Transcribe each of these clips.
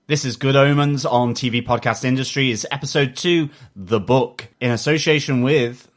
This is Good Omens on TV Podcast Industries, Episode 2, The Book, in association with...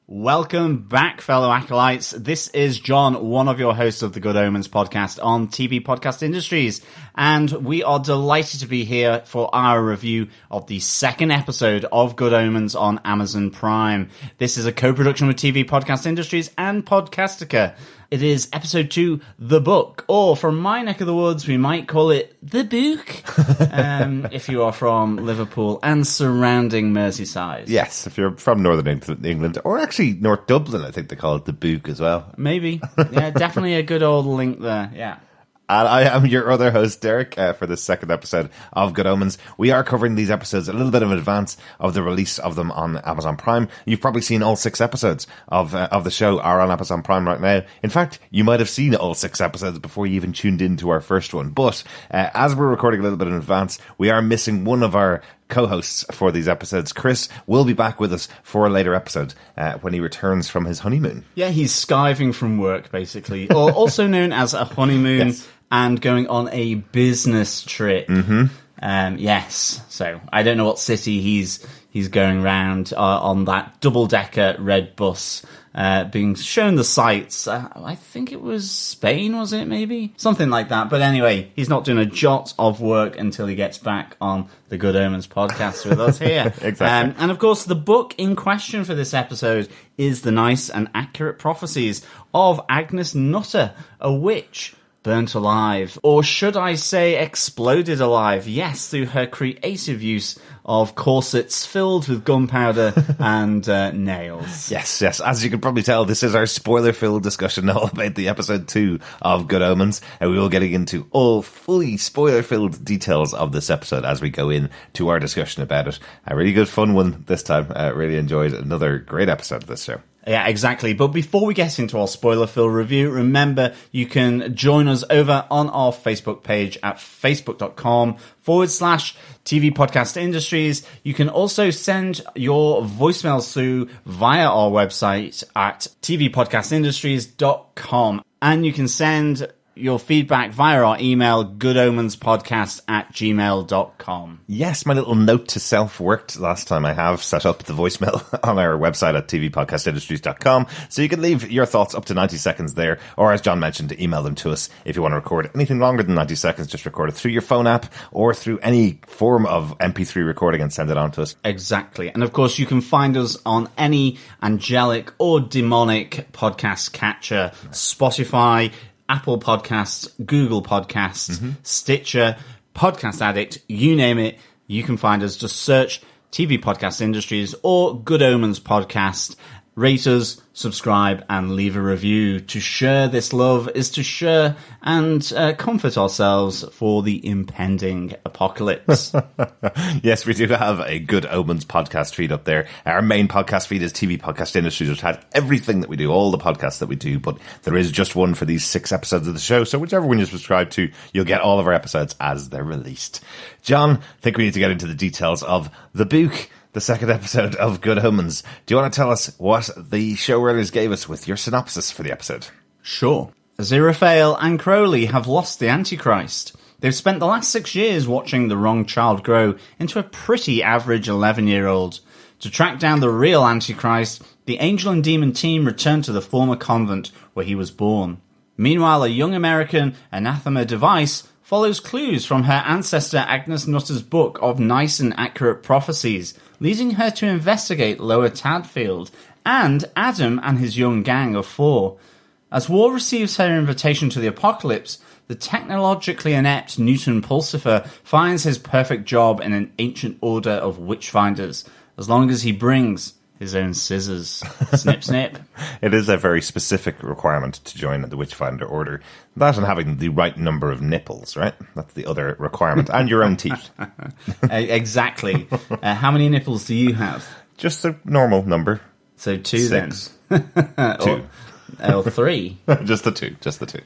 Welcome back, fellow acolytes. This is John, one of your hosts of the Good Omens podcast on TV Podcast Industries, and we are delighted to be here for our review of the second episode of Good Omens on Amazon Prime. This is a co-production with TV Podcast Industries and Podcastica. It is episode 2, The Book, or from my neck of the woods, we might call it The Book, if you are from Liverpool and surrounding Merseyside. Yes, if you're from Northern England, or actually North Dublin, I think they call it The Book as well. Maybe. Yeah, definitely a good old link there, yeah. And I am your other host, Derek, for the second episode of Good Omens. We are covering these episodes a little bit in advance of the release of them on Amazon Prime. You've probably seen all 6 episodes of the show are on Amazon Prime right now. In fact, you might have seen all 6 episodes before you even tuned into our first one. But as we're recording a little bit in advance, we are missing one of our co-hosts for these episodes. Chris will be back with us for a later episode when he returns from his honeymoon. Yeah, he's skiving from work, basically, or also known as a honeymoon. Yes. And going on a business trip. Mm-hmm. Yes. So I don't know what city he's going round on that double-decker red bus, being shown the sights. I think it was Spain, was it, maybe? Something like that. But anyway, he's not doing a jot of work until he gets back on the Good Omens podcast with us here. Exactly. And of course, the book in question for this episode is The Nice and Accurate Prophecies of Agnes Nutter, a witch burnt alive, or should I say exploded alive, yes, through her creative use of corsets filled with gunpowder and nails. Yes. As you can probably tell, this is our spoiler-filled discussion all about the episode 2 of Good Omens, and we will getting into all fully spoiler-filled details of this episode as we go in to our discussion about it. A really good fun one this time. Really enjoyed another great episode of this show. Yeah, exactly. But before we get into our spoiler-filled review, remember you can join us over on our Facebook page at facebook.com/TV Podcast Industries. You can also send your voicemails through via our website at tvpodcastindustries.com. And you can send your feedback via our email, goodomenspodcast@gmail.com. Yes, my little note to self worked last time. I have set up the voicemail on our website at tvpodcastindustries.com, so you can leave your thoughts up to 90 seconds there, or as John mentioned, email them to us. If you want to record anything longer than 90 seconds, just record it through your phone app or through any form of MP3 recording and send it on to us. Exactly. And of course, you can find us on any angelic or demonic podcast catcher, Spotify, Apple Podcasts, Google Podcasts, Stitcher, Podcast Addict, you name it, you can find us. Just search TV Podcast Industries or Good Omens Podcast. Rate us, subscribe, and leave a review. To share this love is to share and comfort ourselves for the impending apocalypse. Yes, we do have a Good Omens podcast feed up there. Our main podcast feed is TV Podcast Industries, which had everything that we do, all the podcasts that we do, but there is just one for these 6 episodes of the show, so whichever one you subscribe to, you'll get all of our episodes as they're released. John, I think we need to get into the details of The Book, the second episode of Good Omens. Do you want to tell us what the showrunners gave us with your synopsis for the episode? Sure. Aziraphale and Crowley have lost the Antichrist. They've spent the last 6 years watching the wrong child grow into a pretty average 11-year-old. To track down the real Antichrist, the Angel and Demon team return to the former convent where he was born. Meanwhile, a young American, Anathema Device, follows clues from her ancestor Agnes Nutter's book of nice and accurate prophecies, leading her to investigate Lower Tadfield and Adam and his young gang of 4. As War receives her invitation to the apocalypse, the technologically inept Newton Pulsifer finds his perfect job in an ancient order of witchfinders, as long as he brings his own scissors. Snip, snip. It is a very specific requirement to join the Witchfinder Order. That and having the right number of nipples, right? That's the other requirement. And your own teeth. Exactly. How many nipples do you have? Just a normal number. So 2 6. then. 2. Or 3. Just the two.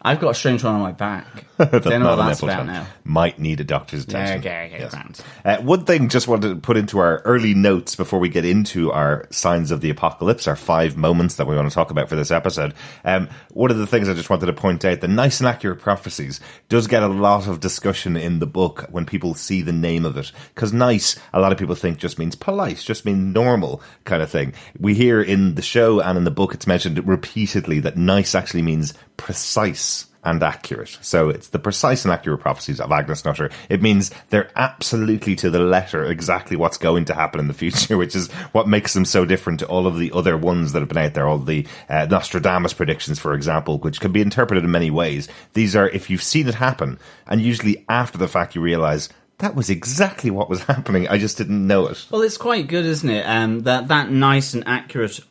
I've got a strange one on my back. That's Don't know not what a that's nipple about job. now. Might need a doctor's attention. Okay, Yes. grand. One thing just wanted to put into our early notes before we get into our signs of the apocalypse, our 5 moments that we want to talk about for this episode. One of the things I just wanted to point out, the nice and accurate prophecies does get a lot of discussion in the book when people see the name of it. Because nice, a lot of people think just means polite, just means normal kind of thing. We hear in the show and in the book it's mentioned repeatedly that nice actually means precise and accurate. So it's the precise and accurate prophecies of Agnes Nutter. It means they're absolutely to the letter exactly what's going to happen in the future, which is what makes them so different to all of the other ones that have been out there, all the Nostradamus predictions, for example, which can be interpreted in many ways. These are, if you've seen it happen, and usually after the fact you realise, that was exactly what was happening, I just didn't know it. Well, it's quite good, isn't it? That nice and accurate.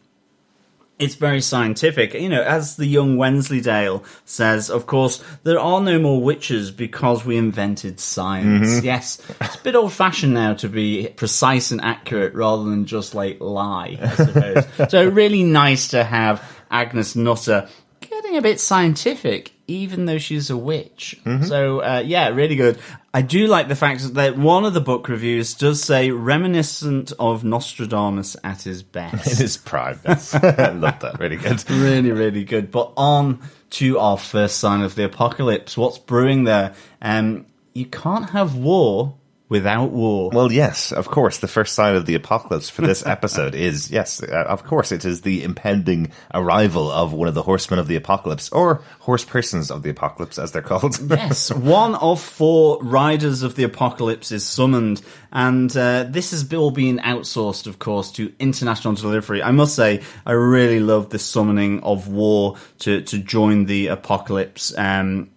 It's very scientific. You know, as the young Wensleydale says, of course, there are no more witches because we invented science. Mm-hmm. Yes, it's a bit old-fashioned now to be precise and accurate rather than just, like, lie, I suppose. So really nice to have Agnes Nutter getting a bit scientific, even though she's a witch. Mm-hmm. So, yeah, really good. I do like the fact that one of the book reviews does say reminiscent of Nostradamus at his best. It is prime. Yes. I love that. Really good. Really, really good. But on to our first sign of the apocalypse. What's brewing there? You can't have war without war. Well, yes, of course. The first sign of the apocalypse for this episode is, yes, of course, it is the impending arrival of one of the horsemen of the apocalypse, or horse persons of the apocalypse, as they're called. Yes, one of 4 riders of the apocalypse is summoned, and this has all been outsourced, of course, to international delivery. I must say, I really love this summoning of war to join the apocalypse.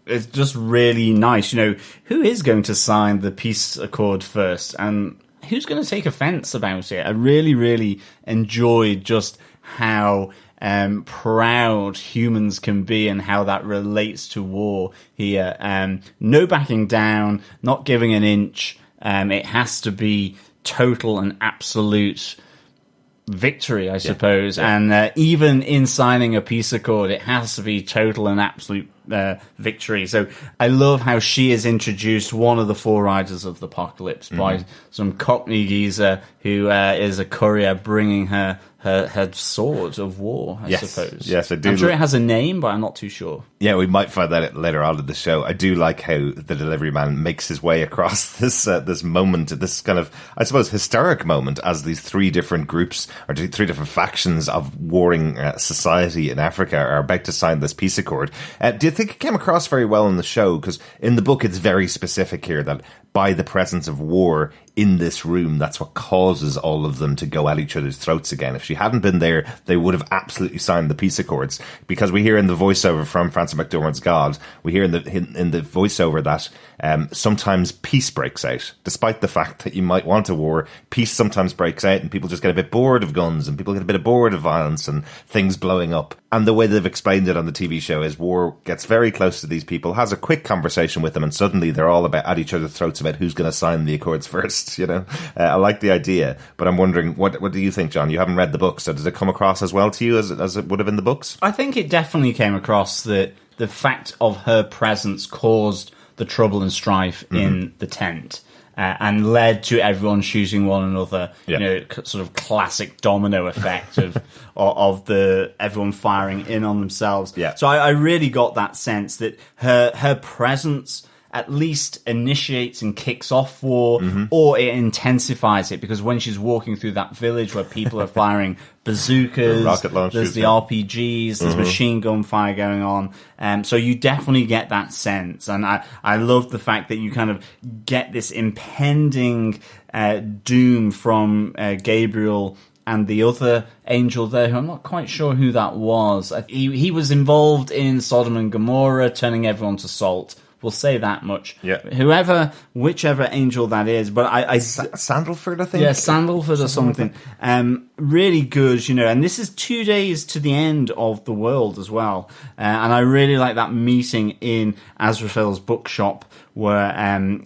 It's just really nice. You know, who is going to sign the peace accord first? And who's going to take offense about it? I really, really enjoyed just how proud humans can be and how that relates to war here. No backing down, not giving an inch. It has to be total and absolute victory, I suppose. Yeah. And even in signing a peace accord, it has to be total and absolute victory. So I love how she is introduced, one of the 4 riders of the apocalypse, by some Cockney geezer who is a courier bringing her sword of war, I suppose. Yes, I do. I'm sure it has a name, but I'm not too sure. Yeah, we might find that out later on in the show. I do like how the delivery man makes his way across this moment, this kind of, I suppose, historic moment, as these 3 different groups, or 3 different factions of warring society in Africa are about to sign this peace accord. Do you think it came across very well in the show? Because in the book, it's very specific here that by the presence of war in this room, that's what causes all of them to go at each other's throats again. If she hadn't been there, they would have absolutely signed the peace accords. Because we hear in the voiceover from Frances McDormand's God, we hear in the voiceover that sometimes peace breaks out. Despite the fact that you might want a war, peace sometimes breaks out and people just get a bit bored of guns and people get a bit bored of violence and things blowing up. And the way they've explained it on the TV show is war gets very close to these people, has a quick conversation with them, and suddenly they're all at each other's throats about who's going to sign the accords first, you know. I like the idea, but I'm wondering, what do you think, John? You haven't read the book, so does it come across as well to you as it would have in the books? I think it definitely came across that the fact of her presence caused the trouble and strife in the tent. And led to everyone shooting one another, you know, sort of classic domino effect of the everyone firing in on themselves. Yeah. So I really got that sense that her presence at least initiates and kicks off war, or it intensifies it, because when she's walking through that village where people are firing bazookas, rocket launchers, there's the RPGs, there's machine gun fire going on. So you definitely get that sense. And I love the fact that you kind of get this impending doom from Gabriel and the other angel there, who I'm not quite sure who that was. He was involved in Sodom and Gomorrah, turning everyone to salt. We'll say that much. Yeah. Whichever angel that is, but Sandalford, I think. Yeah, Sandalford or something. Really good, and this is 2 days to the end of the world as well. And I really like that meeting in Azrael's bookshop where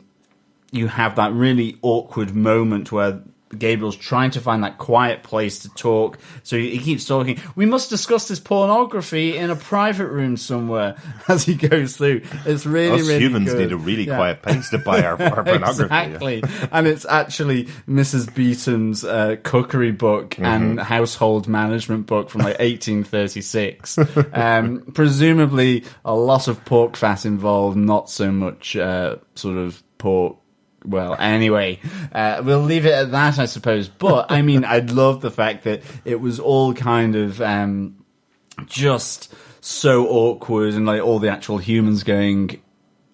you have that really awkward moment where Gabriel's trying to find that quiet place to talk. So he keeps talking. We must discuss this pornography in a private room somewhere as he goes through. It's really, really humans good. need a really quiet place to buy our pornography. Exactly. And it's actually Mrs. Beeton's cookery book and household management book from 1836. Presumably a lot of pork fat involved, not so much sort of pork. Well, anyway, we'll leave it at that, I suppose. But, I mean, I love the fact that it was all kind of just so awkward and all the actual humans going,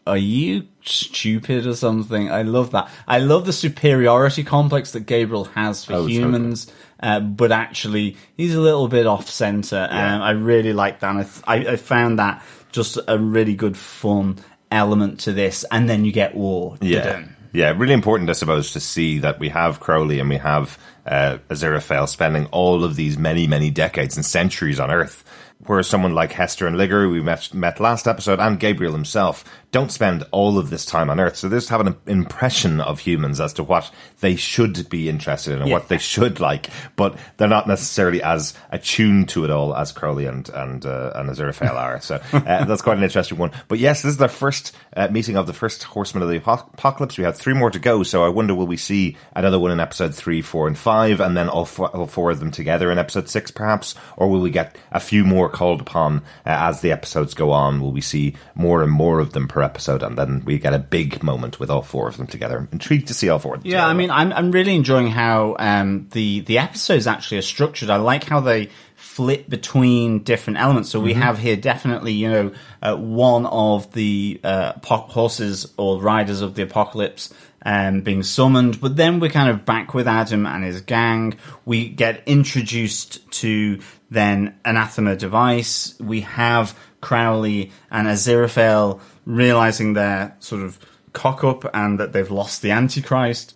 are you stupid or something? I love that. I love the superiority complex that Gabriel has for humans, but actually he's a little bit off-center. I really like that. And I found that just a really good fun element to this. And then you get war. Yeah, really important, I suppose, to see that we have Crowley and we have Aziraphale spending all of these many, many decades and centuries on Earth, whereas someone like Hester and Ligger, who we met last episode, and Gabriel himself, don't spend all of this time on Earth. So they just have an impression of humans as to what they should be interested in and what they should like, but they're not necessarily as attuned to it all as Crowley and Aziraphale are. So that's quite an interesting one. But yes, this is their first meeting of the first Horsemen of the Apocalypse. We have 3 more to go, so I wonder, will we see another one in episode 3, 4, and 5, and then all 4 of them together in episode 6, perhaps? Or will we get a few more called upon as the episodes go on? Will we see more and more of them per episode, and then we get a big moment with all 4 of them together? I'm intrigued to see all 4 of them together. I mean, I'm really enjoying how the episodes actually are structured. I like how they flip between different elements. So we have here definitely, one of the horses or riders of the apocalypse being summoned, but then we're kind of back with Adam and his gang. We get introduced to then Anathema Device. We have Crowley and Aziraphale realizing their sort of cock up and that they've lost the Antichrist.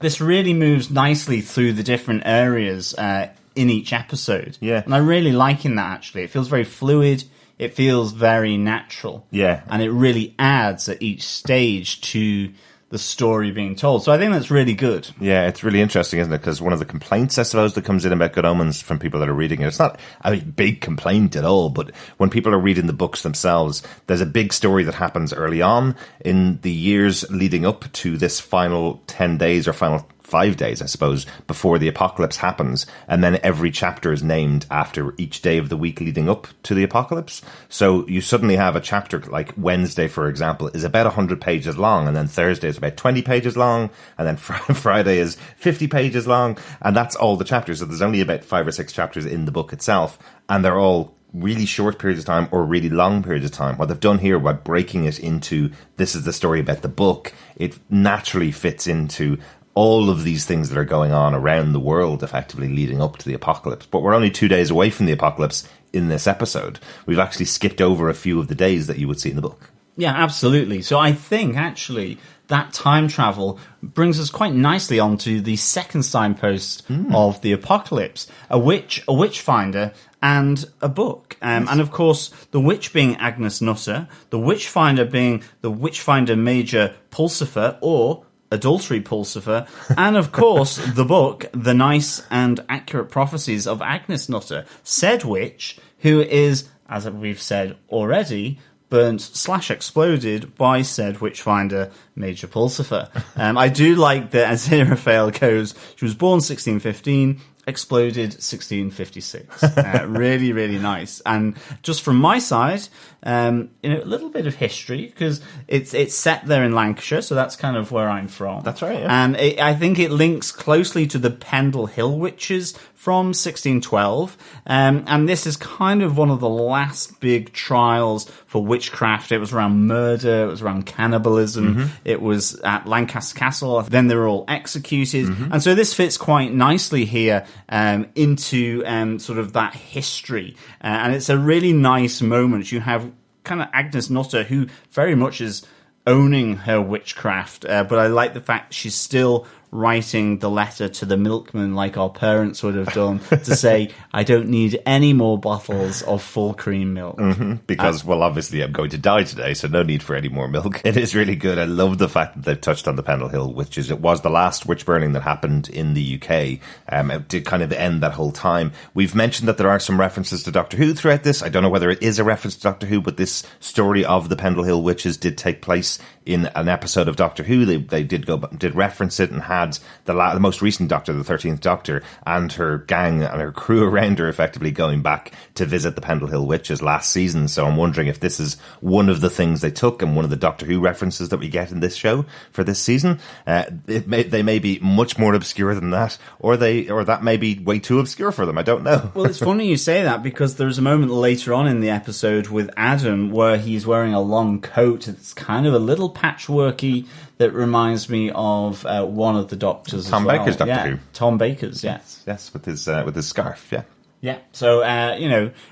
This really moves nicely through the different areas in each episode. And I'm really liking that, actually. It feels very fluid. It feels very natural. And it really adds at each stage to the story being told. So I think that's really good. Yeah, it's really interesting, isn't it? Because one of the complaints, I suppose, that comes in about Good Omens from people that are reading it, it's not a big complaint at all, but when people are reading the books themselves, there's a big story that happens early on in the years leading up to this final 10 days or final 5 days, I suppose, before the apocalypse happens, and then every chapter is named after each day of the week leading up to the apocalypse. So you suddenly have a chapter like Wednesday, for example, is about 100 pages long, and then Thursday is about 20 pages long, and then Friday is 50 pages long, and that's all the chapters. So there's only about 5 or 6 chapters in the book itself, and they're all really short periods of time or really long periods of time. What they've done here by breaking it into, this is the story about the book, it naturally fits into all of these things that are going on around the world, effectively leading up to the apocalypse. But we're only 2 days away from the apocalypse in this episode. We've actually skipped over a few of the days that you would see in the book. Yeah, absolutely. So I think, actually, that time travel brings us quite nicely onto the second signpost of the apocalypse, a witch finder, and a book. And of course, the witch being Agnes Nutter, the witch finder being the witchfinder Major Pulsifer, or Adultery Pulsifer, and of course the book, The Nice and Accurate Prophecies of Agnes Nutter, said witch, who is, as we've said already, burnt/exploded by said witchfinder Major Pulsifer. I do like that Aziraphale goes, she was born 1615, exploded 1656. Really, really nice. And just from my side, a little bit of history, because it's set there in Lancashire, so that's kind of where I'm from. That's right, yeah. And I think it links closely to the Pendle Hill Witches from 1612. And this is kind of one of the last big trials for witchcraft. It was around murder, it was around cannibalism, it was at Lancaster Castle, then they were all executed. And so this fits quite nicely here into sort of that history. And it's a really nice moment. You have kind of Agnes Nutter, who very much is owning her witchcraft, but I like the fact she's still writing the letter to the milkman like our parents would have done to say, I don't need any more bottles of full cream milk. Because, well, obviously I'm going to die today, so no need for any more milk. It is really good. I love the fact that they've touched on the Pendle Hill Witches. It was the last witch burning that happened in the UK. It did kind of end that whole time. We've mentioned that there are some references to Doctor Who throughout this. I don't know whether it is a reference to Doctor Who, but this story of the Pendle Hill Witches did take place in an episode of Doctor Who. They did reference it and had the most recent Doctor, the 13th Doctor, and her gang and her crew around her effectively going back to visit the Pendle Hill Witches last season. So I'm wondering if this is one of the things they took and one of the Doctor Who references that we get in this show for this season. They may be much more obscure than that, or that may be way too obscure for them. I don't know. Well, it's funny you say that, because there's a moment later on in the episode with Adam where he's wearing a long coat. It's kind of a little patchworky that reminds me of one of the Doctors. Tom Baker's Doctor Who. Tom Baker's, yes. Yes, with his scarf, yeah. Yeah, so,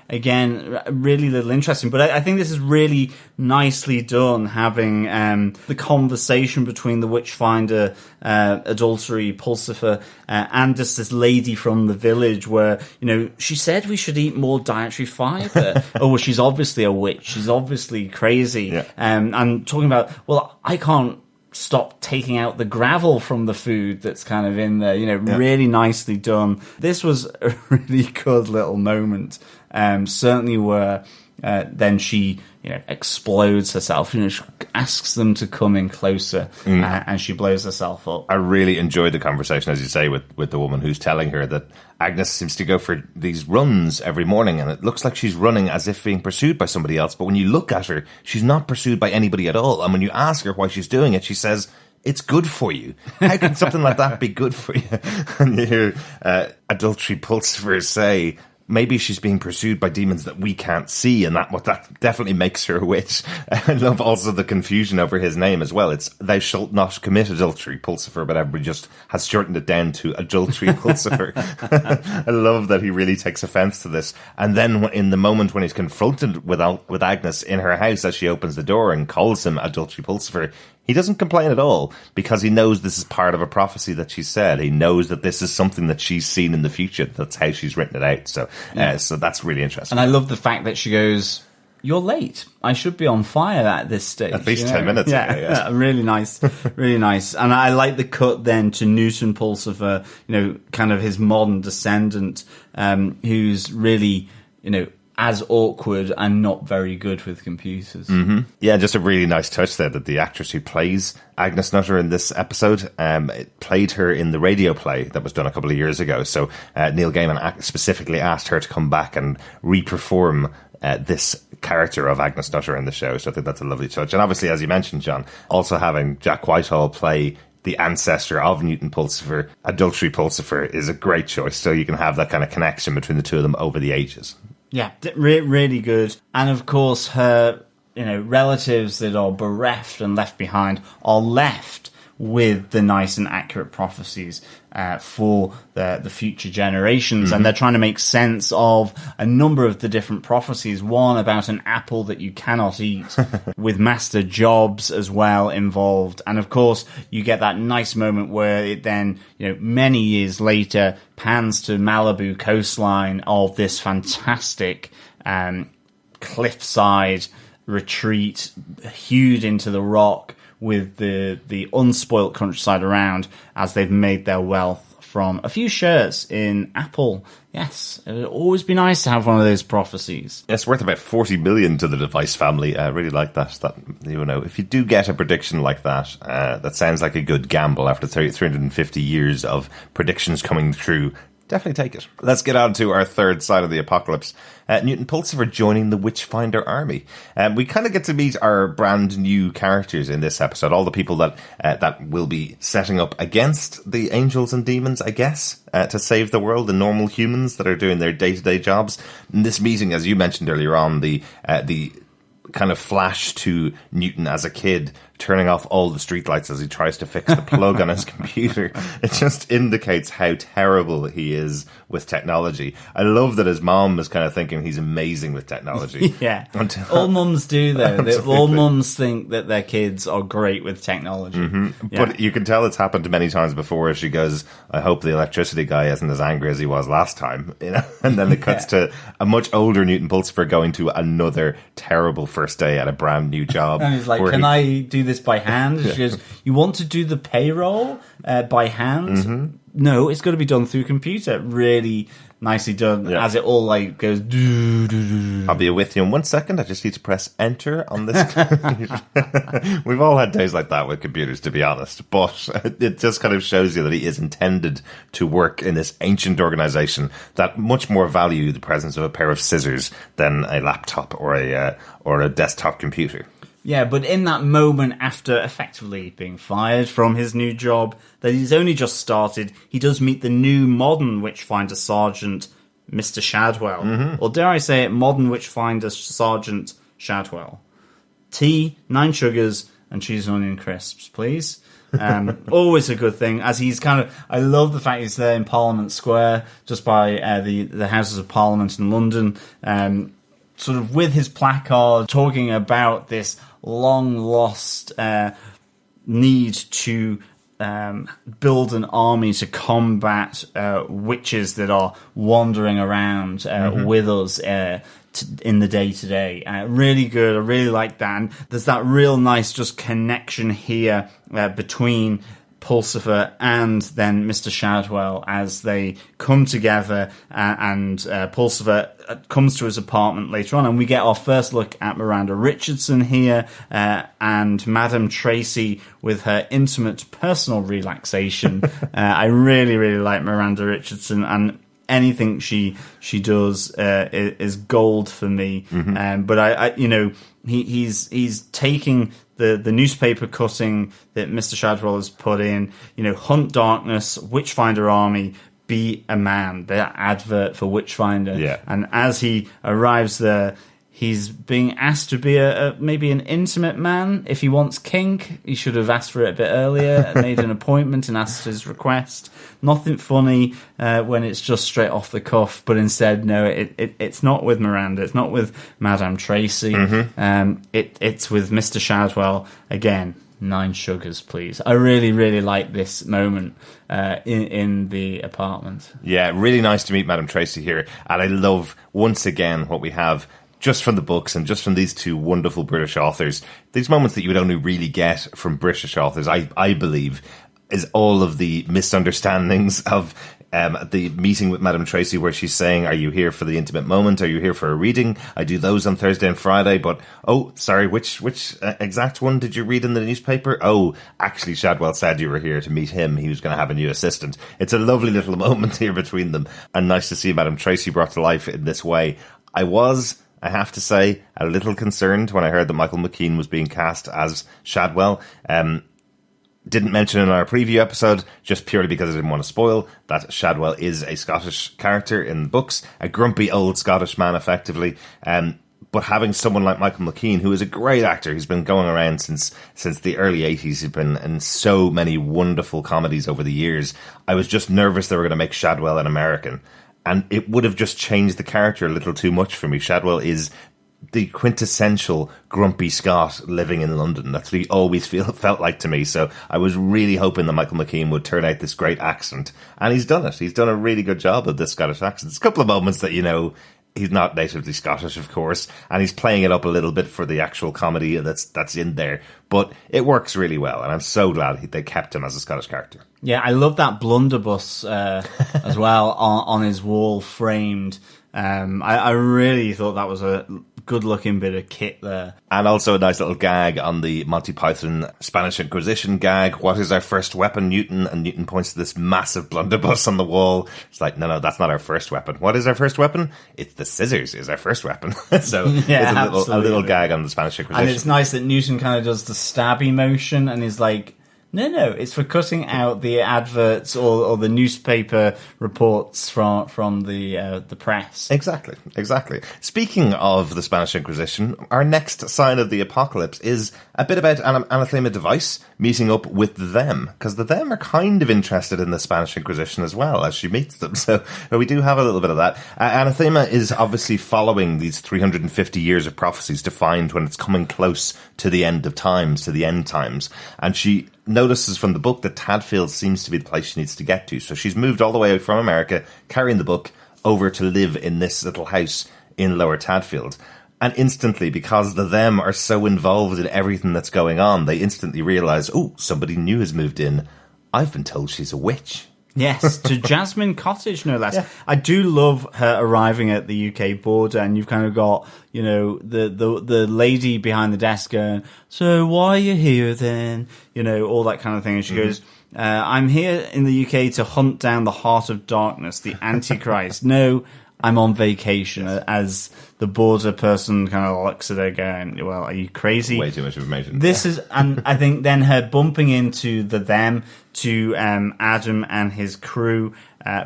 again, really little interesting. But I think this is really nicely done, having the conversation between the Witchfinder, adultery, Pulsifer, and just this lady from the village where, she said we should eat more dietary fibre. Oh, well, she's obviously a witch. She's obviously crazy. Yeah. And talking about, well, I can't stop taking out the gravel from the food that's kind of in there, really nicely done. This was a really good little moment. Certainly where then she, explodes herself. She asks them to come in closer, and she blows herself up. I really enjoyed the conversation, as you say, with the woman who's telling her that Agnes seems to go for these runs every morning, and it looks like she's running as if being pursued by somebody else. But when you look at her, she's not pursued by anybody at all. And when you ask her why she's doing it, she says, it's good for you. How can something like that be good for you? And you hear adultery Pulsifer say, maybe she's being pursued by demons that we can't see, and that definitely makes her a witch. I love also the confusion over his name as well. It's thou shalt not commit adultery, Pulsifer, but everybody just has shortened it down to adultery Pulsifer. I love that he really takes offense to this. And then in the moment when he's confronted with Agnes in her house as she opens the door and calls him adultery Pulsifer, he doesn't complain at all, because he knows this is part of a prophecy that she said. He knows that this is something that she's seen in the future. That's how she's written it out. So, so that's really interesting. And I love the fact that she goes, you're late. I should be on fire at this stage. At least 10 minutes ago, yeah. Really nice. Really nice. And I like the cut then to Newton Pulsifer, kind of his modern descendant, who's really, as awkward and not very good with computers. Mm-hmm. Yeah, just a really nice touch there that the actress who plays Agnes Nutter in this episode played her in the radio play that was done a couple of years ago. So Neil Gaiman specifically asked her to come back and re-perform this character of Agnes Nutter in the show. So I think that's a lovely touch. And obviously, as you mentioned, John, also having Jack Whitehall play the ancestor of Newton Pulsifer, adultery Pulsifer, is a great choice. So you can have that kind of connection between the two of them over the ages. Yeah, really good. And of course, her, relatives that are bereft and left behind are left with the nice and accurate prophecies for the future generations. And they're trying to make sense of a number of the different prophecies. One about an apple that you cannot eat, with Master Jobs as well involved. And of course, you get that nice moment where it then, many years later, pans to Malibu coastline of this fantastic cliffside retreat hewed into the rock, with the unspoilt countryside around, as they've made their wealth from a few shirts in Apple. Yes, it would always be nice to have one of those prophecies. It's worth about 40 million to the Device family. I really like that. If you do get a prediction like that, that sounds like a good gamble after 350 years of predictions coming through. Definitely take it. Let's get on to our third side of the apocalypse. Newton Pulsifer joining the Witchfinder army. We kind of get to meet our brand new characters in this episode. All the people that will be setting up against the angels and demons, I guess, to save the world, the normal humans that are doing their day-to-day jobs. In this meeting, as you mentioned earlier on, the kind of flash to Newton as a kid turning off all the streetlights as he tries to fix the plug on his computer. It just indicates how terrible he is with technology. I love that his mom is kind of thinking he's amazing with technology. Yeah. All mums do, though. All mums think that their kids are great with technology. Mm-hmm. Yeah. But you can tell it's happened many times before. She goes, I hope the electricity guy isn't as angry as he was last time. You know? And then it cuts to a much older Newton Pulsifer going to another terrible first day at a brand new job. And he's like, can I do this by hand? She goes, you want to do the payroll by hand? Mm-hmm. No, it's got to be done through computer. Really nicely done, as it all like goes. I'll be with you in 1 second. I just need to press enter on this. We've all had days like that with computers, to be honest. But it just kind of shows you that he is intended to work in this ancient organization that much more value the presence of a pair of scissors than a laptop or a desktop computer. Yeah, but in that moment after effectively being fired from his new job that he's only just started, he does meet the new modern Witchfinder Sergeant, Mr. Shadwell. Mm-hmm. Or dare I say it, modern Witchfinder Sergeant Shadwell. Tea, 9 sugars, and cheese and onion crisps, please. Always a good thing, as he's kind of... I love the fact he's there in Parliament Square, just by the Houses of Parliament in London, sort of with his placard talking about this long-lost need to build an army to combat witches that are wandering around with us in the day-to-day. Really good. I really like that. And there's that real nice just connection here between Pulsifer and then Mr. Shadwell as they come together, and Pulsifer comes to his apartment later on, and we get our first look at Miranda Richardson here, and Madame Tracy with her intimate personal relaxation. I really, really like Miranda Richardson, and anything she does is gold for me. Mm-hmm. But I he's taking the newspaper cutting that Mr. Shadwell has put in, hunt darkness, Witchfinder army, be a man, the advert for Witchfinder. Yeah. And as he arrives there, he's being asked to be maybe an intimate man. If he wants kink, he should have asked for it a bit earlier, made an appointment and asked his request. Nothing funny when it's just straight off the cuff, but instead, no, it's not with Miranda. It's not with Madame Tracy. Mm-hmm. It's with Mr. Shadwell. Again, 9 sugars, please. I really, really like this moment in the apartment. Yeah, really nice to meet Madame Tracy here. And I love, once again, what we have just from the books and just from these two wonderful British authors. These moments that you would only really get from British authors, I believe, is all of the misunderstandings of the meeting with Madame Tracy, where she's saying, are you here for the intimate moment? Are you here for a reading? I do those on Thursday and Friday, but, oh, sorry, which exact one did you read in the newspaper? Oh, actually, Shadwell said you were here to meet him. He was going to have a new assistant. It's a lovely little moment here between them, and nice to see Madame Tracy brought to life in this way. I have to say, a little concerned when I heard that Michael McKean was being cast as Shadwell. Didn't mention in our preview episode, just purely because I didn't want to spoil, that Shadwell is a Scottish character in the books, a grumpy old Scottish man, effectively. But having someone like Michael McKean, who is a great actor, who's been going around since the early 80s, he's been in so many wonderful comedies over the years, I was just nervous they were going to make Shadwell an American. And it would have just changed the character a little too much for me. Shadwell is the quintessential grumpy Scot living in London. That's what he always felt like to me. So I was really hoping that Michael McKean would turn out this great accent. And he's done it. He's done a really good job of this Scottish accent. There's a couple of moments that, he's not natively Scottish, of course, and he's playing it up a little bit for the actual comedy that's in there. But it works really well, and I'm so glad they kept him as a Scottish character. Yeah, I love that blunderbuss as well on his wall framed. I really thought that was a good-looking bit of kit there. And also a nice little gag on the Monty Python Spanish Inquisition gag. What is our first weapon, Newton? And Newton points to this massive blunderbuss on the wall. It's like, no, that's not our first weapon. What is our first weapon? It's the scissors is our first weapon. So yeah, it's a little gag on the Spanish Inquisition. And it's nice that Newton kind of does the stabby motion and is like, No, it's for cutting out the adverts or the newspaper reports from the press. Exactly. Speaking of the Spanish Inquisition, our next sign of the apocalypse is a bit about Anathema Device meeting up with them, because the them are kind of interested in the Spanish Inquisition as well as she meets them. So we do have a little bit of that. Anathema is obviously following these 350 years of prophecies to find when it's coming close to the end of times, to the end times, and she notices from the book that Tadfield seems to be the place she needs to get to. So she's moved all the way from America, carrying the book over to live in this little house in Lower Tadfield. And instantly, because the them are so involved in everything that's going on, they instantly realise, oh, somebody new has moved in. I've been told she's a witch. Yes, to Jasmine Cottage, no less. Yeah. I do love her arriving at the UK border, and you've kind of got, the lady behind the desk going, so why are you here then? All that kind of thing. And she goes, I'm here in the UK to hunt down the heart of darkness, the Antichrist. No, I'm on vacation, as the border person kind of looks at her going, well, are you crazy? Way too much information. This is, and I think then her bumping into them, to Adam and his crew,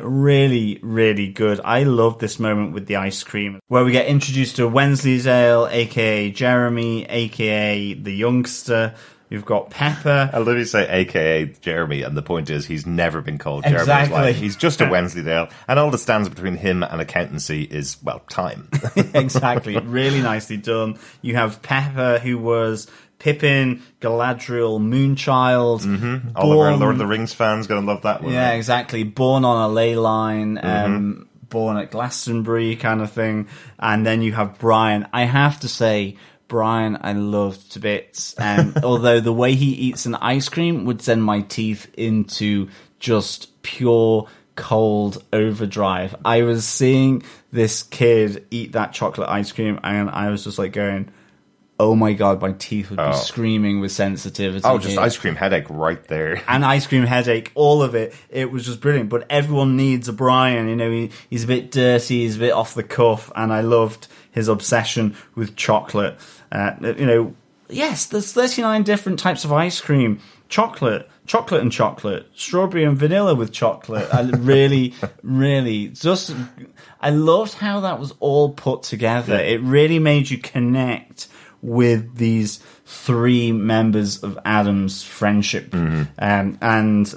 really, really good. I love this moment with the ice cream, where we get introduced to Wensleydale, aka Jeremy, aka the youngster. We've got Pepper. I literally say AKA Jeremy, and the point is he's never been called Jeremy exactly. in his life. He's just a Wensleydale, and all that stands between him and accountancy is, well, time. Exactly. Really nicely done. You have Pepper, who was Pippin, Galadriel, Moonchild. Mm-hmm. All of our Lord of the Rings fans going to love that one. Yeah, right? Exactly. Born on a ley line, born at Glastonbury kind of thing. And then you have Brian. I have to say, Brian, I loved to bits. Although the way he eats an ice cream would send my teeth into just pure cold overdrive. I was seeing this kid eat that chocolate ice cream, and I was just like going, oh my God, my teeth would be screaming with sensitivity. Oh, just ice cream headache right there. And ice cream headache, all of it. It was just brilliant. But everyone needs a Brian. He's a bit dirty, he's a bit off the cuff, and I loved his obsession with chocolate. Yes, there's 39 different types of ice cream. Chocolate and chocolate, strawberry and vanilla with chocolate. I really, really I loved how that was all put together. Yeah. It really made you connect with these three members of Adam's friendship. And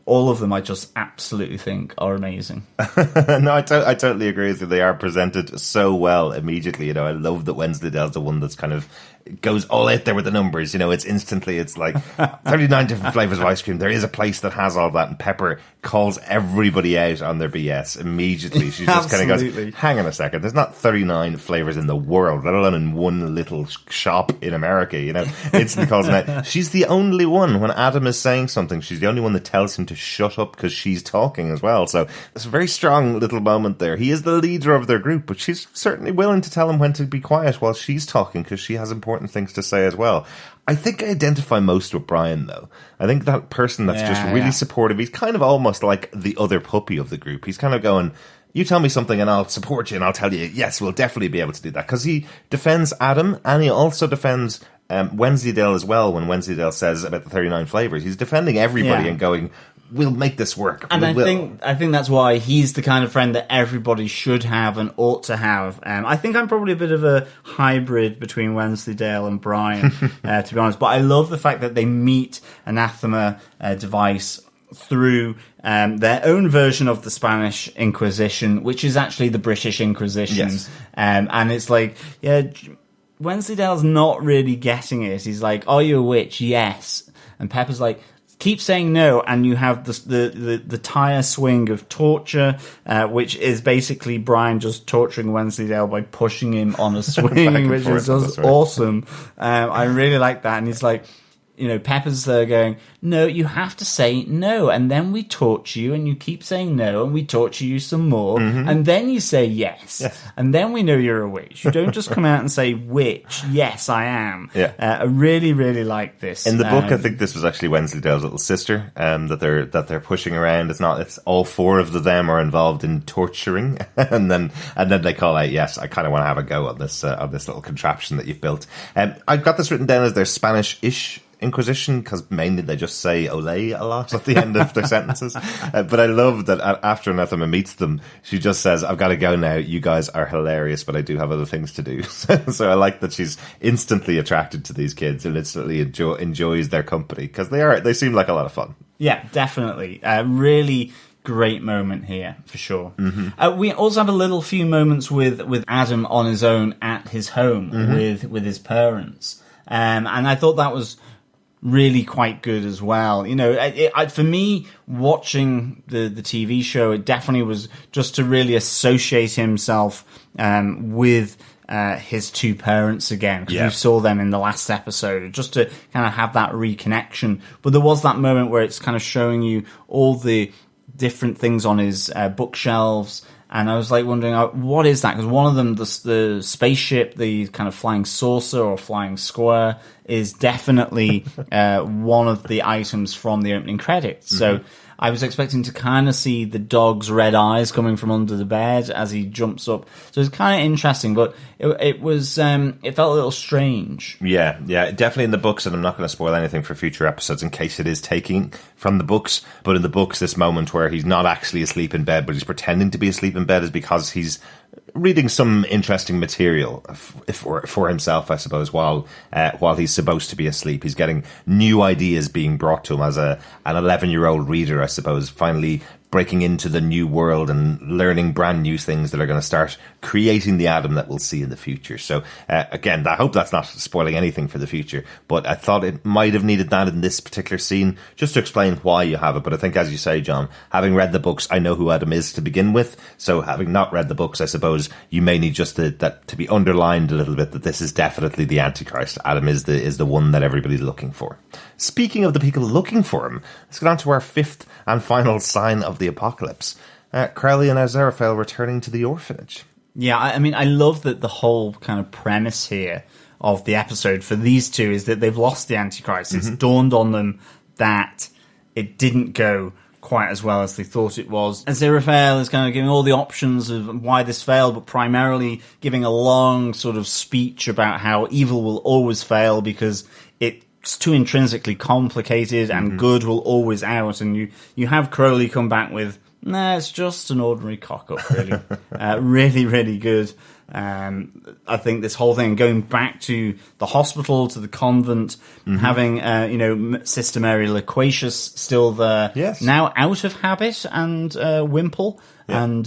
all of them I just absolutely think are amazing. No, I totally agree with you. They are presented so well immediately. I love that Wensleydale's the one that's kind of goes all out there with the numbers. It's like 39 different flavors of ice cream. There is a place that has all that, and Pepper calls everybody out on their BS immediately. She just kind of goes, hang on a second, there's not 39 flavors in the world, let alone in one little shop in America. Instantly calls them out. She's the only one, when Adam is saying something, she's the only one that tells him to shut up because she's talking as well. So it's a very strong little moment there. He is the leader of their group, but she's certainly willing to tell him when to be quiet while she's talking, because she has important things to say as well. I think I identify most with Brian, though. I think that person that's just really supportive. He's kind of almost like the other puppy of the group. He's kind of going, you tell me something and I'll support you, and I'll tell you, yes, we'll definitely be able to do that. Because he defends Adam, and he also defends Wensleydale as well. When Wensleydale says about the 39 flavors, he's defending everybody and going, we'll make this work. And I think that's why he's the kind of friend that everybody should have and ought to have. I think I'm probably a bit of a hybrid between Wensleydale and Brian, to be honest. But I love the fact that they meet Anathema Device through their own version of the Spanish Inquisition, which is actually the British Inquisition. Yes. And it's like, Wensleydale's not really getting it. He's like, are you a witch? Yes. And Pepper's like, keep saying no, and you have the tire swing of torture, which is basically Brian just torturing Wensleydale by pushing him on a swing, which is just awesome. I really like that. And he's like, Pepper's there going, no, you have to say no, and then we torture you, and you keep saying no, and we torture you some more, and then you say yes, and then we know you're a witch. You don't just come out and say, witch, yes, I am. I really, really like this. In the book, I think this was actually Wensleydale's little sister that they're pushing around. It's all four of them are involved in torturing, and then they call out, yes, I kind of want to have a go on this little contraption that you've built. I've got this written down as their Spanish-ish Inquisition, because mainly they just say "ole" a lot at the end of their sentences. But I love that after Anathema meets them, she just says, "I've got to go now. You guys are hilarious, but I do have other things to do." So I like that she's instantly attracted to these kids and instantly enjoys their company, because they seem like a lot of fun. Yeah, definitely. Really great moment here, for sure. We also have a little few moments with Adam on his own at his home with his parents. And I thought that was really quite good as well. You know, for me, watching the TV show, it definitely was just to really associate himself with his two parents again, because we saw them in the last episode, just to kind of have that reconnection. But there was that moment where it's kind of showing you all the different things on his bookshelves, and I was like wondering, what is that? Because one of them, the spaceship, the kind of flying saucer or flying square, is definitely one of the items from the opening credits. So I was expecting to kind of see the dog's red eyes coming from under the bed as he jumps up. So it's kind of interesting, but it felt a little strange. Yeah, definitely in the books, and I'm not going to spoil anything for future episodes in case it is taking from the books, but in the books, this moment where he's not actually asleep in bed, but he's pretending to be asleep in bed, is because he's reading some interesting material for himself, I suppose, while he's supposed to be asleep. He's getting new ideas being brought to him as an 11-year-old reader, I suppose, finally breaking into the new world and learning brand new things that are going to start creating the Adam that we'll see in the future. So again, I hope that's not spoiling anything for the future, but I thought it might have needed that in this particular scene, just to explain why you have it. But I think, as you say, John, having read the books, I know who Adam is to begin with. So having not read the books, I suppose you may need just that to be underlined a little bit, that this is definitely the Antichrist. Adam is the one that everybody's looking for. Speaking of the people looking for him, let's get on to our fifth and final sign of the apocalypse. Crowley and Aziraphale returning to the orphanage. Yeah, I mean, I love that the whole kind of premise here of the episode for these two is that they've lost the Antichrist. It's dawned on them that it didn't go quite as well as they thought it was. Aziraphale is kind of giving all the options of why this failed, but primarily giving a long sort of speech about how evil will always fail because it's too intrinsically complicated and good will always out. And you have Crowley come back with, nah, it's just an ordinary cock-up, really. Really, really good. I think this whole thing, going back to the hospital, to the convent, having, Sister Mary Loquacious still there, now out of habit and Wimple, and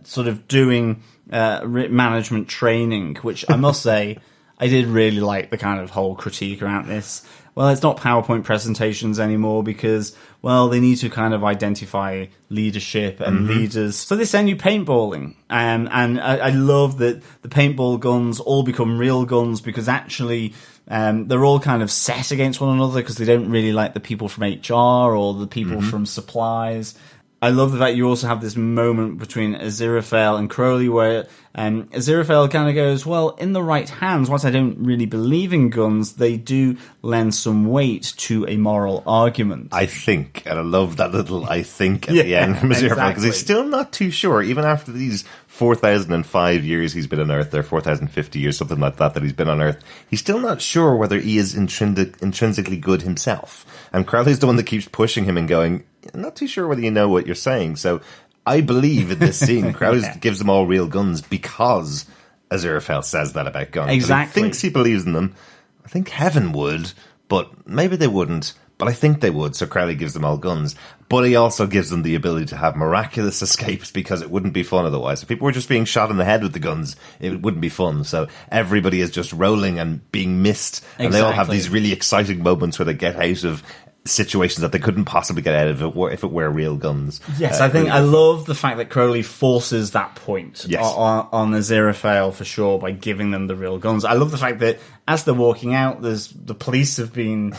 sort of doing management training, which I must say, I did really like the kind of whole critique around this. Well, it's not PowerPoint presentations anymore because, well, they need to kind of identify leadership and leaders. So they send you paintballing. And I love that the paintball guns all become real guns because actually they're all kind of set against one another because they don't really like the people from HR or the people from supplies. I love the fact you also have this moment between Aziraphale and Crowley where Aziraphale kind of goes, well, in the right hands, whilst I don't really believe in guns, they do lend some weight to a moral argument. I think, and I love that little I think at the end from Aziraphale, because he's still not too sure, even after these 4,005 years he's been on Earth, or 4,050 years, something like that he's been on Earth, he's still not sure whether he is intrinsically good himself. And Crowley's the one that keeps pushing him and going, I'm not too sure whether you know what you're saying. So I believe in this scene, Crowley gives them all real guns because Aziraphale says that about guns. Exactly. He thinks he believes in them. I think Heaven would, but maybe they wouldn't. But I think they would, so Crowley gives them all guns. But he also gives them the ability to have miraculous escapes because it wouldn't be fun otherwise. If people were just being shot in the head with the guns, it wouldn't be fun. So everybody is just rolling and being missed. And they all have these really exciting moments where they get out of situations that they couldn't possibly get out of if it were real guns. Yes, I think I love the fact that Crowley forces that point on Aziraphale for sure by giving them the real guns. I love the fact that as they're walking out, the police have been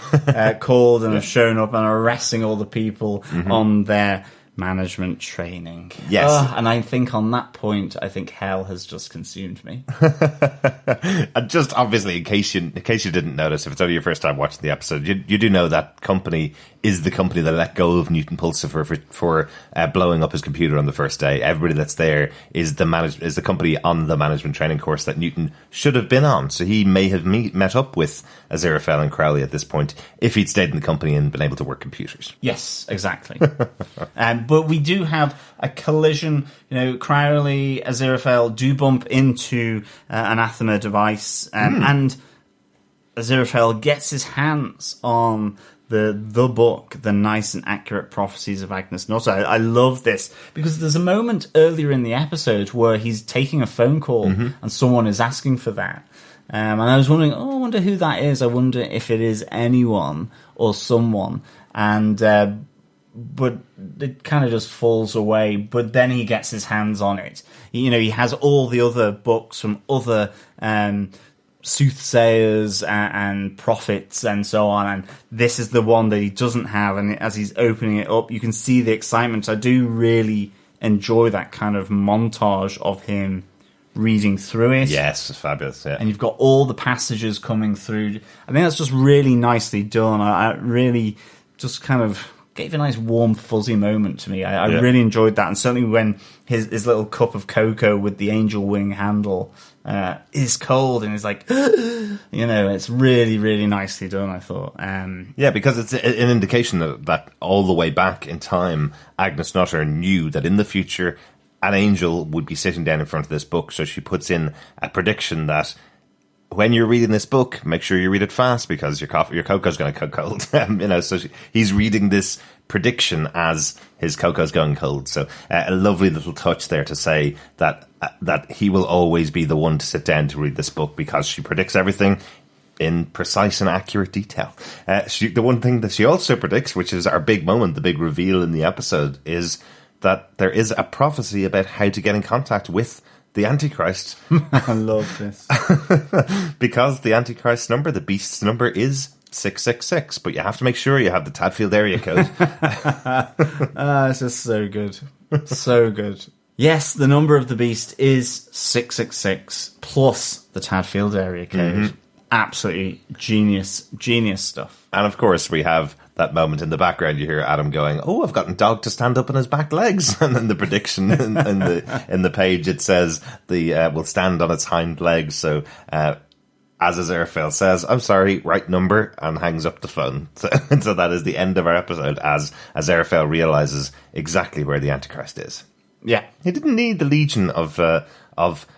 called and have shown up and are arresting all the people on their management training. Yes. And I think on that point, I think hell has just consumed me. And just obviously, in case you didn't notice, if it's only your first time watching the episode, you do know that company is the company that let go of Newton Pulsifer for blowing up his computer on the first day. Everybody that's there is the company on the management training course that Newton should have been on. So he may have met up with Aziraphale and Crowley at this point if he'd stayed in the company and been able to work computers. Yes, exactly. But we do have a collision. Crowley, Aziraphale do bump into an Anathema device, and Aziraphale gets his hands on the book, The Nice and Accurate Prophecies of Agnes Nutter. I love this because there's a moment earlier in the episode where he's taking a phone call and someone is asking for that. And I was wondering, I wonder who that is. I wonder if it is anyone or someone. And but it kind of just falls away. But then he gets his hands on it. He has all the other books from other soothsayers and prophets and so on, and this is the one that he doesn't have. And as he's opening it up, you can see the excitement. I do really enjoy that kind of montage of him reading through it. Yes, it's fabulous. Yeah. And you've got all the passages coming through. I think that's just really nicely done. I really just kind of gave a nice warm fuzzy moment to me. I really enjoyed that, and certainly when his little cup of cocoa with the angel wing handle is cold and is like, it's really, really nicely done, I thought. Because it's an indication that all the way back in time, Agnes Nutter knew that in the future an angel would be sitting down in front of this book, so she puts in a prediction that when you're reading this book, make sure you read it fast because your cocoa's going to go cold. So he's reading this prediction as his cocoa's going cold. So a lovely little touch there to say that he will always be the one to sit down to read this book because she predicts everything in precise and accurate detail. The one thing that she also predicts, which is our big moment, the big reveal in the episode, is that there is a prophecy about how to get in contact with the Antichrist. I love this. Because the Antichrist's number, the beast's number, is 666, but you have to make sure you have the Tadfield area code. It's just so good. So good. Yes, the number of the beast is 666 plus the Tadfield area code. Absolutely genius stuff. And of course, we have that moment in the background. You hear Adam going, "Oh, I've gotten dog to stand up on his back legs," and then the prediction in the page it says will stand on its hind legs. So as Aziraphale says, "I'm sorry, right number," and hangs up the phone. So that is the end of our episode as Aziraphale realizes exactly where the Antichrist is. Yeah, he didn't need the legion of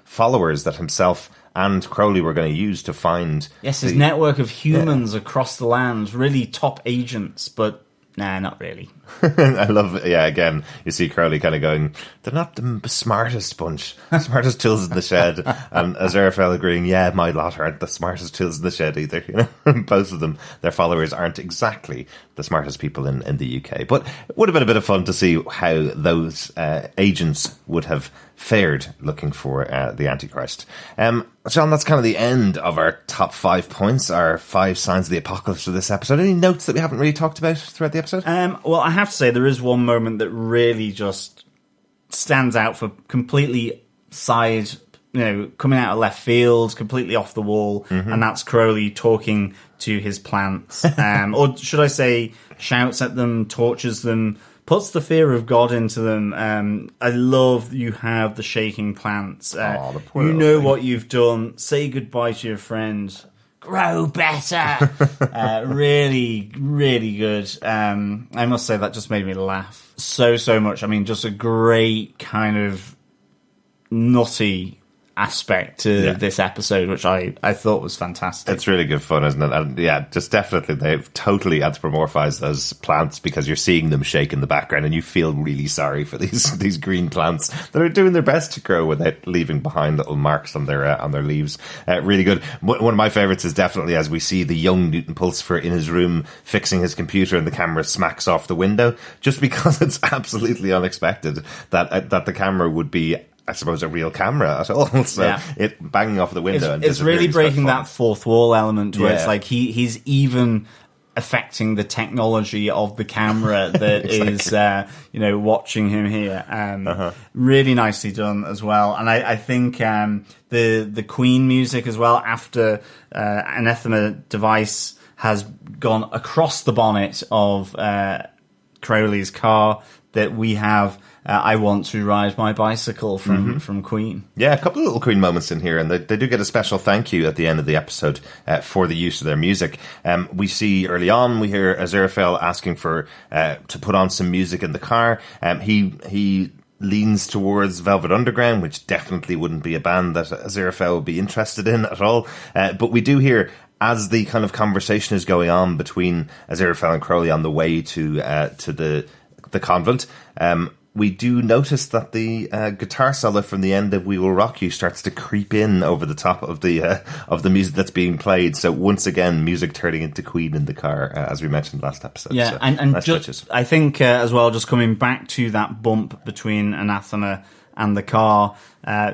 followers that himself and Crowley were going to use to find... Yes, his network of humans across the land, really top agents, but nah, not really. I love it. Yeah, again, you see Crowley kind of going, they're not the smartest bunch, smartest tools in the shed. And Aziraphale agreeing, yeah, my lot aren't the smartest tools in the shed either. Both of them, their followers aren't exactly the smartest people in the UK. But it would have been a bit of fun to see how those agents would have fared looking for the Antichrist. John, that's kind of the end of our top 5 points, our 5 signs of the apocalypse for this episode. Any notes that we haven't really talked about throughout the episode? Well, I have to say there is one moment that really just stands out for completely coming out of left field, completely off the wall, and that's Crowley talking to his plants. Or should I say, shouts at them, tortures them, puts the fear of God into them. I love you have the shaking plants. You know what you've done. Say goodbye to your friend. Grow better. Really, really good. I must say that just made me laugh so much. I mean, just a great kind of nutty aspect to this episode, which I thought was fantastic. It's really good fun, isn't it? And yeah, just definitely they've totally anthropomorphized those plants because you're seeing them shake in the background and you feel really sorry for these green plants that are doing their best to grow without leaving behind little marks on their leaves. Really good. One of my favorites is definitely as we see the young Newton Pulsifer in his room fixing his computer and the camera smacks off the window, just because it's absolutely unexpected that the camera would be, I suppose, a real camera at all. So it banging off the window. It's really breaking that fourth wall element where it's like he's even affecting the technology of the camera that is, watching him here. Really nicely done as well. And I think the Queen music as well, after Anathema device has gone across the bonnet of Crowley's car, that we have I Want to Ride My Bicycle from Queen. Yeah, a couple of little Queen moments in here, and they do get a special thank you at the end of the episode for the use of their music. We see early on, we hear Aziraphale asking for to put on some music in the car. He leans towards Velvet Underground, which definitely wouldn't be a band that Aziraphale would be interested in at all. But we do hear, as the kind of conversation is going on between Aziraphale and Crowley on the way to the convent, we do notice that the guitar solo from the end of We Will Rock You starts to creep in over the top of the music that's being played. So once again, music turning into Queen in the car, as we mentioned last episode. Yeah, so, and nice touches. I think as well, just coming back to that bump between Anathema and the car,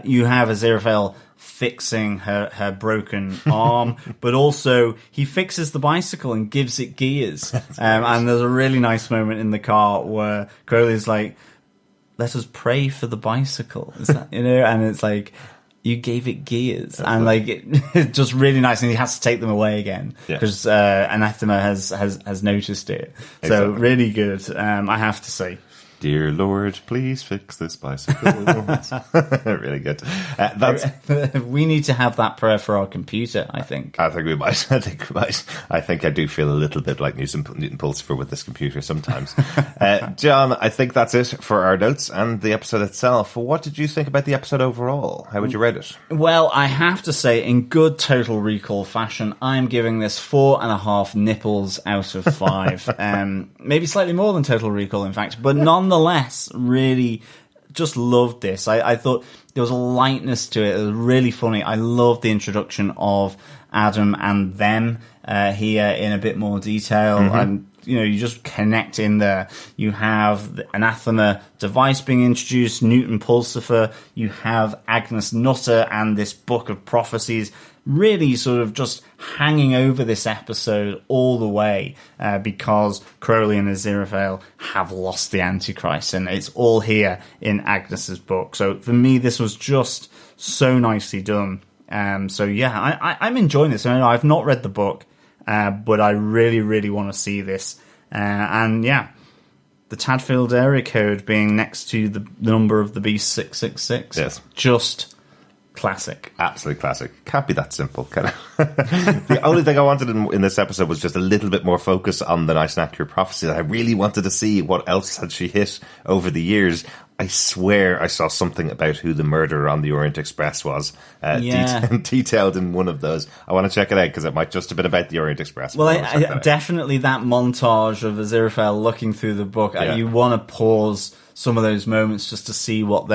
you have Aziraphale fixing her broken arm, but also he fixes the bicycle and gives it gears. And there's a really nice moment in the car where Crowley's like, let us pray for the bicycle. Is that, and it's like, you gave it gears. And like, it's just really nice. And he has to take them away again because Anathema has noticed it. Exactly. So really good, I have to say. Dear Lord, please fix this bicycle. Really good. We need to have that prayer for our computer, I think. I think we might. I think I do feel a little bit like Newton Pulsifer with this computer sometimes. John, I think that's it for our notes and the episode itself. What did you think about the episode overall? How would you rate it? Well, I have to say, in good Total Recall fashion, I'm giving this 4.5 nipples out of 5. Maybe slightly more than Total Recall, in fact, but nonetheless, really just loved this. I thought there was a lightness to it. It was really funny. I loved the introduction of Adam and them here in a bit more detail. And, you just connect in there. You have the Anathema device being introduced, Newton Pulsifer, you have Agnes Nutter and this book of prophecies really sort of just hanging over this episode all the way because Crowley and Aziraphale have lost the Antichrist, and it's all here in Agnes's book. So for me, this was just so nicely done. So yeah, I'm enjoying this. I know I've not read the book, but I really, really want to see this. And yeah, the Tadfield area code being next to the number of the beast 666. Yes. Just classic. Absolute classic. Can't be that simple, can it? The only thing I wanted in this episode was just a little bit more focus on the nice and accurate prophecy. I really wanted to see what else had she hit over the years. I swear I saw something about who the murderer on the Orient Express was detailed in one of those. I want to check it out because it might just have been about the Orient Express. Well, definitely that montage of Aziraphale looking through the book. You want to pause some of those moments just to see what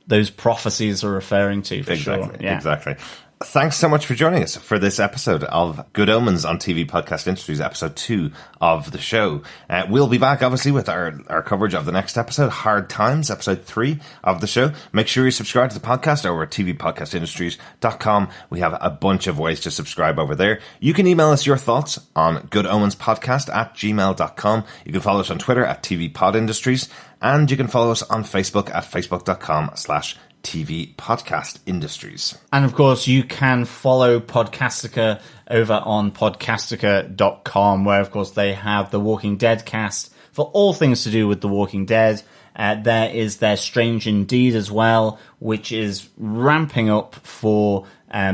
those prophecies are referring to, for sure. Yeah. Exactly. Thanks so much for joining us for this episode of Good Omens on TV Podcast Industries, episode 2 of the show. We'll be back, obviously, with our coverage of the next episode, Hard Times, episode 3 of the show. Make sure you subscribe to the podcast over at tvpodcastindustries.com. We have a bunch of ways to subscribe over there. You can email us your thoughts on goodomenspodcast@gmail.com. You can follow us on Twitter at tvpodindustries, and you can follow us on Facebook at facebook.com/TV Podcast Industries. And of course, you can follow Podcastica over on podcastica.com, where of course they have the Walking Dead cast for all things to do with The Walking Dead. There is their Strange Indeed as well, which is ramping up for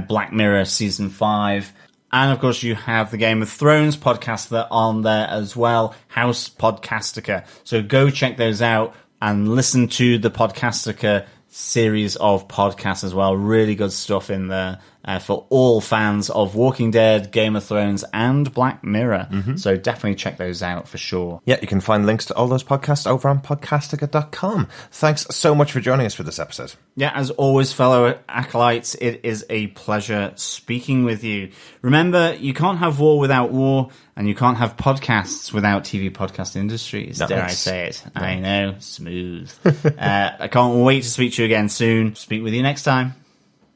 Black Mirror Season 5. And of course, you have the Game of Thrones podcast that on there as well, House Podcastica. So go check those out and listen to the Podcastica series of podcasts as well. Really good stuff in there for all fans of Walking Dead, Game of Thrones, and Black Mirror. So definitely check those out for sure. Yeah, you can find links to all those podcasts over on podcastica.com. Thanks so much for joining us for this episode. Yeah, as always, fellow acolytes, it is a pleasure speaking with you. Remember, you can't have war without war, and you can't have podcasts without TV Podcast Industries. Nice. Dare I say it? No. I know, smooth. I can't wait to speak to you again soon. Speak with you next time.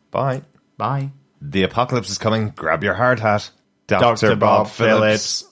Bye. Bye. The apocalypse is coming. Grab your hard hat. Dr. Bob Phillips.